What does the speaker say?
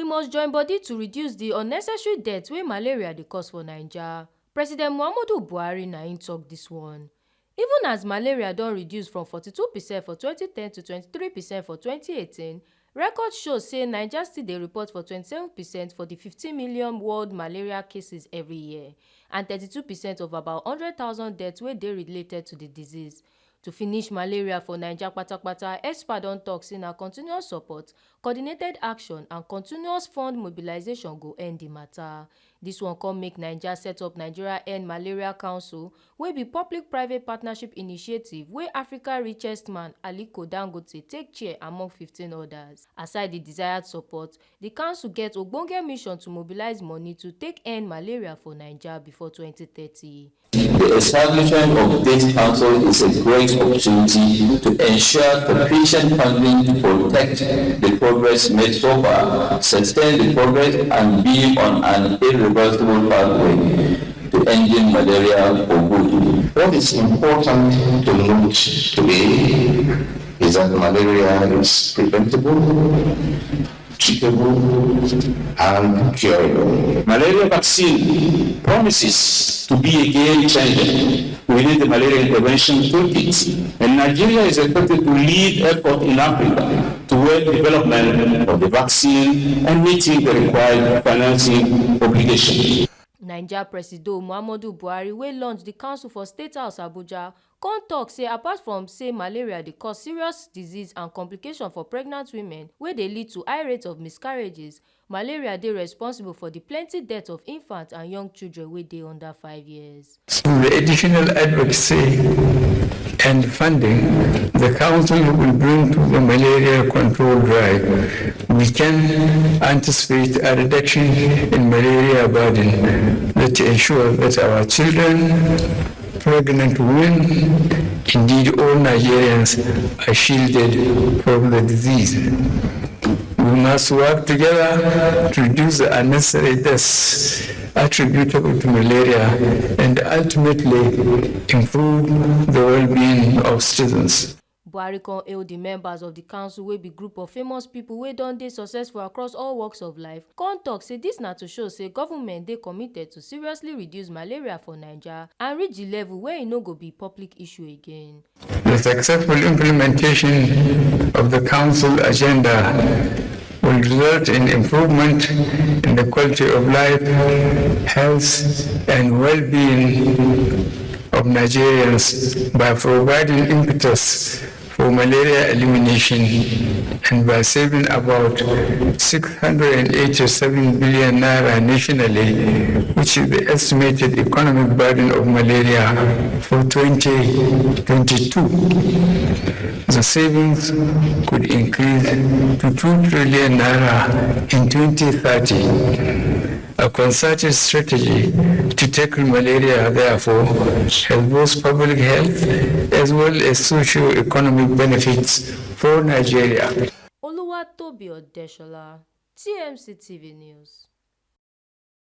must join body to reduce the unnecessary death wey malaria dey cause for Naija. President Buhari na im tok dis one. Even as malaria don reduce from 42% for 2010 to 23% for 2018, records show say Naija still dey report for 27% for the 15 million world malaria cases every year, and 32% of about 100,000 deaths wey dey related to the disease. To finish malaria for Naija patapata, experts don tok say na continuous support, coordinated action and continuous fund mobilization go end the matter. Dis one come make Naija set up Nigeria End Malaria Council, wey be public-private partnership initiative wey Africa richest man Aliko Dangote take chair among 15 others. Aside the desired support, the council get ogbonge mission to mobilize money to take end malaria for Naija before 2030. The establishment of this council is a great opportunity to ensure sufficient funding to protect the progress made so far, sustain the progress, and be on an irreversible pathway to ending malaria for good. What is important to note today is that malaria is preventable, treatable, and curable. Malaria vaccine promises to be a game changer within the malaria intervention toolkit, and Nigeria is expected to lead effort in Africa toward development of the vaccine and meeting the required financing obligation. Naija Presido Buhari wey launch the council for State House Abuja come tok say apart from say malaria dey cause serious disease and complication for pregnant women wey dey lead to high rate of miscarriages, malaria dey responsible for the plenty death of infants and young children wey dey under 5 years. Through the additional advocacy and funding the council will bring to the malaria control drive, we can anticipate a reduction in malaria burden that ensure that our children, pregnant women, indeed all Nigerians, are shielded from the disease. We must work together to reduce the unnecessary deaths attributable to malaria and ultimately improve the well-being of citizens. Buhari come hail the members of the council wey be group of famous people wey don dey successful across all walks of life. Come tok say dis na to show say government dey committed to seriously reduce malaria for Naija and reach the level where e no go be public issue again. The successful implementation of the council agenda will result in improvement in the quality of life, health, and well-being of Nigerians by providing impetus for malaria elimination and by saving about 687 billion naira nationally, which is the estimated economic burden of malaria for 2022. The savings could increase to 2 trillion naira in 2030. A concerted strategy to tackle malaria, therefore, has both public health as well as socio-economic benefits for Nigeria. Oluwatobi Odeshola, TMC TV News.